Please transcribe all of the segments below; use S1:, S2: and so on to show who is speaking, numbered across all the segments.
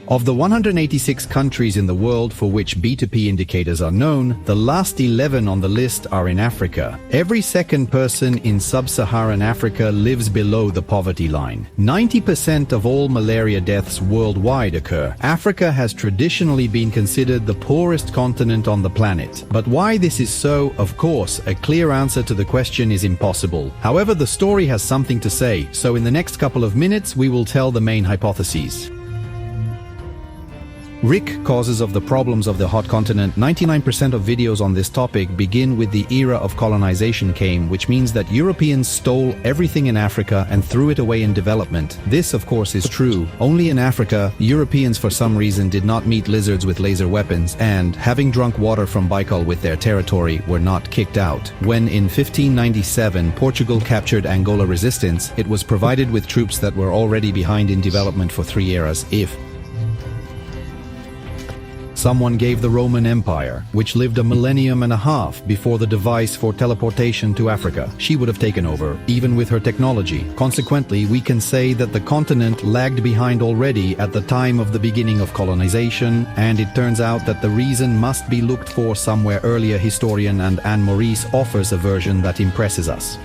S1: Of the 186 countries in the world for which B2P indicators are known, the last 11 on the list are in Africa. Every second person in sub-Saharan Africa lives below the poverty line. 90% of all malaria deaths worldwide occur. Africa has traditionally been considered the poorest continent on the planet. But why this is so, of course, a clear answer to the question is impossible. However, the story has something to say, so in the next couple of minutes we will tell the main hypotheses. Causes of the problems of the hot continent. 99% of videos on this topic begin with the era of colonization came, which means that Europeans stole everything in Africa and threw it away in development. This, of course, is true. Only in Africa, Europeans for some reason did not meet lizards with laser weapons and, having drunk water from Baikal with their territory, were not kicked out. When in 1597 Portugal captured Angola resistance, it was provided with troops that were already behind in development for 3 eras. If someone gave the Roman Empire, which lived a millennium and a half before the device for teleportation to Africa, she would have taken over, even with her technology. Consequently, we can say that the continent lagged behind already at the time of the beginning of colonization, and it turns out that the reason must be looked for somewhere earlier. Historian and Anne Maurice offers a version that impresses us.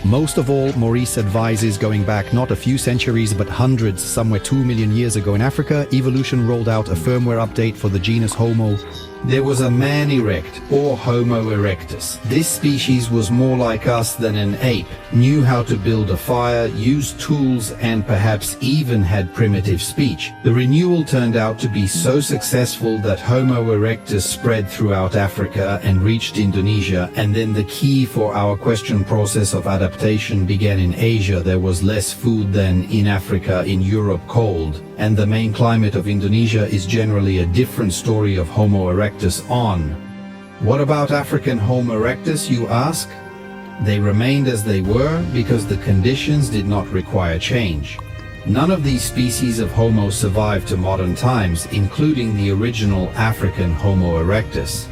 S1: Most of all, Maurice advises going back not a few centuries but hundreds, somewhere 2 million years ago in Africa, evolution rolled out a firmware update for the genus Homo. There was a man erect, or Homo erectus. This species was more like us than an ape, knew how to build a fire, used tools, and perhaps even had primitive speech. The renewal turned out to be so successful that Homo erectus spread throughout Africa and reached Indonesia, and then the key for our question process of adaptation began in Asia. There was less food than in Africa, in Europe cold, and the main climate of Indonesia is generally a different story of Homo erectus on. What about African Homo erectus, you ask? They remained as they were because the conditions did not require change. None of these species of Homo survived to modern times, including the original African Homo erectus.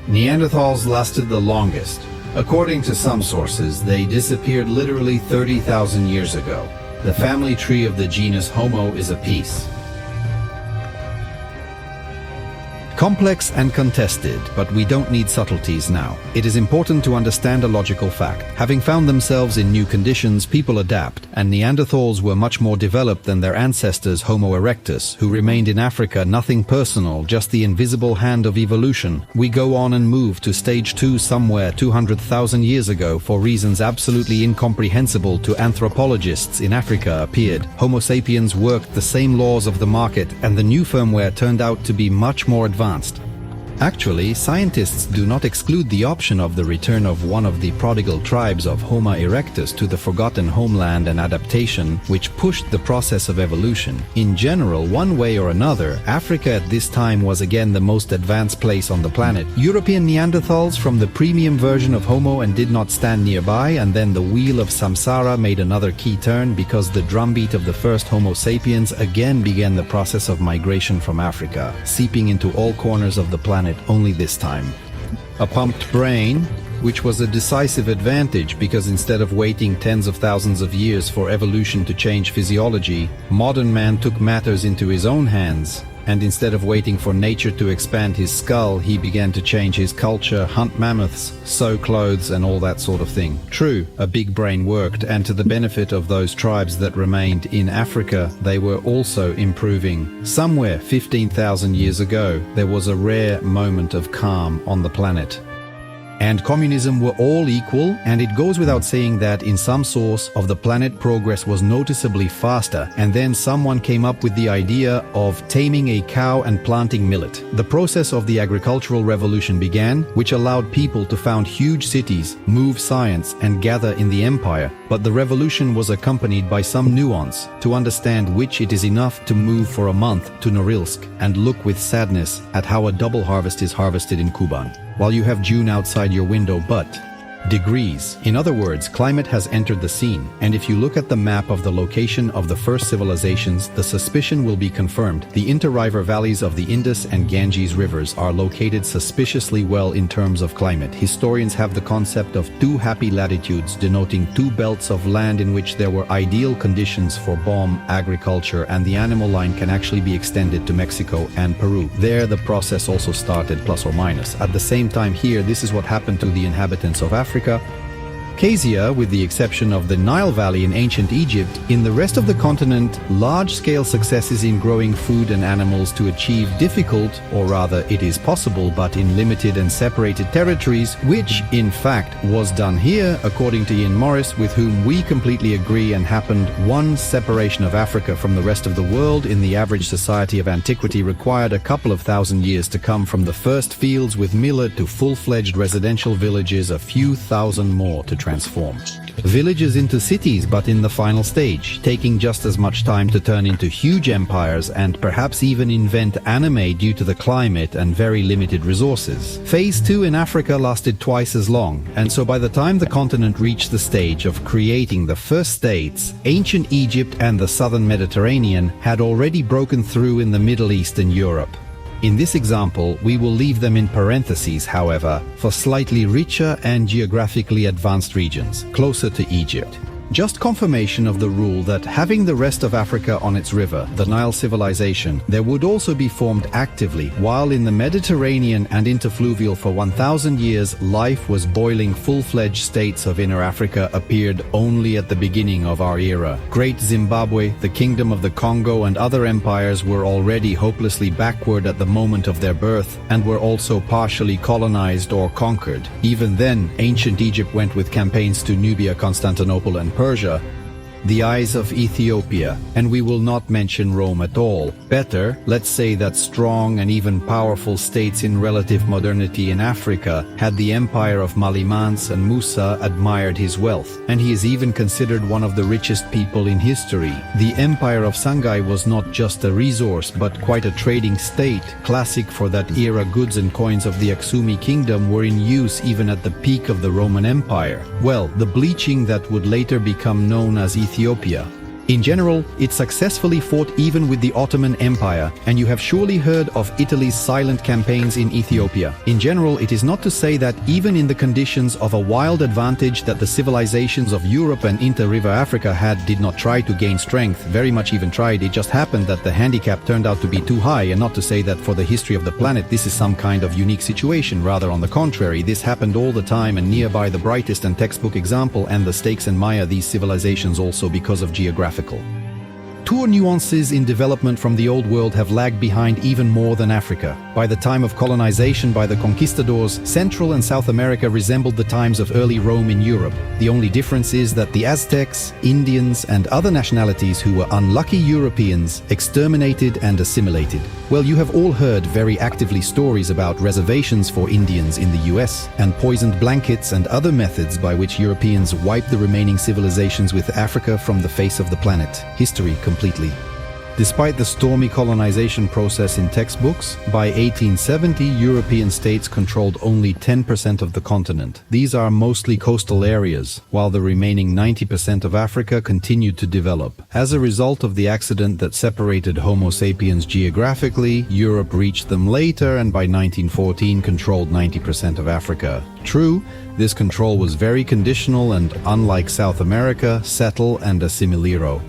S1: Neanderthals lasted the longest. According to some sources, they disappeared literally 30,000 years ago. The family tree of the genus Homo is a piece. Complex and contested, but we don't need subtleties now. It is important to understand a logical fact. Having found themselves in new conditions, people adapt, and Neanderthals were much more developed than their ancestors Homo erectus, who remained in Africa. Nothing personal, just the invisible hand of evolution. We go on and move to stage 2 somewhere 200,000 years ago for reasons absolutely incomprehensible to anthropologists in Africa appeared. Homo sapiens worked the same laws of the market, and the new firmware turned out to be much more advanced. Actually, scientists do not exclude the option of the return of one of the prodigal tribes of Homo erectus to the forgotten homeland and adaptation, which pushed the process of evolution. In general, one way or another, Africa at this time was again the most advanced place on the planet. European Neanderthals from the premium version of Homo and did not stand nearby, and then the wheel of samsara made another key turn because the drumbeat of the first Homo sapiens again began the process of migration from Africa, seeping into all corners of the planet. Only this time. A pumped brain, which was a decisive advantage because instead of waiting tens of thousands of years for evolution to change physiology, modern man took matters into his own hands, and instead of waiting for nature to expand his skull, he began to change his culture, hunt mammoths, sew clothes, and all that sort of thing. True, a big brain worked, and to the benefit of those tribes that remained in Africa, they were also improving. Somewhere 15,000 years ago, there was a rare moment of calm on the planet. And communism were all equal, and it goes without saying that in some source of the planet progress was noticeably faster, and then someone came up with the idea of taming a cow and planting millet. The process of the agricultural revolution began, which allowed people to found huge cities, move science, and gather in the empire. But the revolution was accompanied by some nuance, to understand which it is enough to move for a month to Norilsk and look with sadness at how a double harvest is harvested in Kuban, while you have June outside your window. But degrees. In other words, climate has entered the scene, and if you look at the map of the location of the first civilizations, the suspicion will be confirmed. The inter-river valleys of the Indus and Ganges rivers are located suspiciously well in terms of climate. Historians have the concept of two happy latitudes, denoting two belts of land in which there were ideal conditions for bomb agriculture, and the animal line can actually be extended to Mexico and Peru. There the process also started, plus or minus. At the same time here, this is what happened to the inhabitants of Africa. Casia, with the exception of the Nile Valley in ancient Egypt, in the rest of the continent, large-scale successes in growing food and animals to achieve difficult, or rather it is possible, but in limited and separated territories, which, in fact, was done here, according to Ian Morris, with whom we completely agree, and happened. One separation of Africa from the rest of the world in the average society of antiquity required a couple of thousand years to come from the first fields with millet to full-fledged residential villages, a few thousand more to transform. Villages into cities, but in the final stage, taking just as much time to turn into huge empires and perhaps even invent anime due to the climate and very limited resources. Phase 2 in Africa lasted twice as long, and so by the time the continent reached the stage of creating the first states, ancient Egypt and the southern Mediterranean had already broken through in the Middle East and Europe. In this example, we will leave them in parentheses, however, for slightly richer and geographically advanced regions, closer to Egypt. Just confirmation of the rule that having the rest of Africa on its river, the Nile civilization, there would also be formed actively, while in the Mediterranean and interfluvial for 1,000 years life was boiling. Full-fledged states of Inner Africa appeared only at the beginning of our era. Great Zimbabwe, the Kingdom of the Congo and other empires were already hopelessly backward at the moment of their birth, and were also partially colonized or conquered. Even then, ancient Egypt went with campaigns to Nubia, Constantinople and Persia, the eyes of Ethiopia, and we will not mention Rome at all. Better, let's say that strong and even powerful states in relative modernity in Africa had the empire of Malimans, and Musa admired his wealth, and he is even considered one of the richest people in history. The empire of Songhai was not just a resource, but quite a trading state. Classic for that era, goods and coins of the Aksumi kingdom were in use even at the peak of the Roman Empire. Well, the bleaching that would later become known as Ethiopia. In general, it successfully fought even with the Ottoman Empire, and you have surely heard of Italy's silent campaigns in Ethiopia. In general, it is not to say that even in the conditions of a wild advantage that the civilizations of Europe and inter-river Africa had did not try to gain strength, very much even tried. It just happened that the handicap turned out to be too high, and not to say that for the history of the planet this is some kind of unique situation. Rather, on the contrary, this happened all the time, and nearby the brightest and textbook example and the stakes and Maya these civilizations also because of geographical. Tour nuances in development from the Old World have lagged behind even more than Africa. By the time of colonization by the conquistadors, Central and South America resembled the times of early Rome in Europe. The only difference is that the Aztecs, Indians, and other nationalities who were unlucky Europeans exterminated and assimilated. Well, you have all heard very actively stories about reservations for Indians in the US, and poisoned blankets and other methods by which Europeans wiped the remaining civilizations with Africa from the face of the planet. History completely. Despite the stormy colonization process in textbooks, by 1870 European states controlled only 10% of the continent. These are mostly coastal areas, while the remaining 90% of Africa continued to develop. As a result of the accident that separated Homo sapiens geographically, Europe reached them later and by 1914 controlled 90% of Africa. True, this control was very conditional and, unlike South America, settle and assimilero.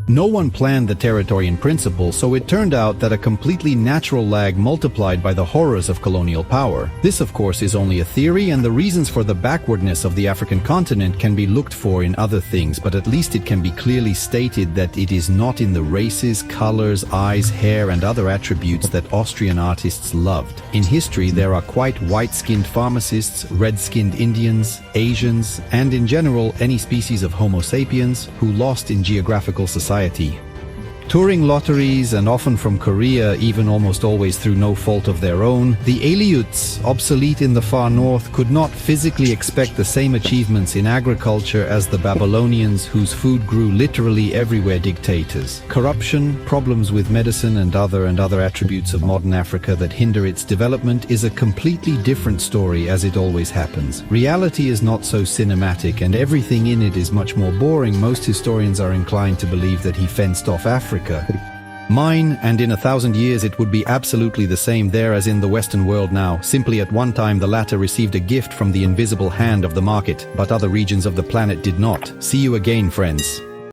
S1: No one planned the territory in principle, so it turned out that a completely natural lag multiplied by the horrors of colonial power. This, of course, is only a theory, and the reasons for the backwardness of the African continent can be looked for in other things, but at least it can be clearly stated that it is not in the races, colors, eyes, hair, and other attributes that Austrian artists loved. In history, there are quite white-skinned pharmacists, red-skinned Indians, Asians, and in general, any species of Homo sapiens who lost in geographical society. Touring lotteries, and often from Korea, even almost always through no fault of their own, the Aleuts, obsolete in the far north, could not physically expect the same achievements in agriculture as the Babylonians, whose food grew literally everywhere, dictators. Corruption, problems with medicine, and other attributes of modern Africa that hinder its development is a completely different story, as it always happens. Reality is not so cinematic, and everything in it is much more boring. Most historians are inclined to believe that he fenced off Africa. Mine, and in 1,000 years it would be absolutely the same there as in the Western world now. Simply at one time the latter received a gift from the invisible hand of the market, but other regions of the planet did not. See you again, friends.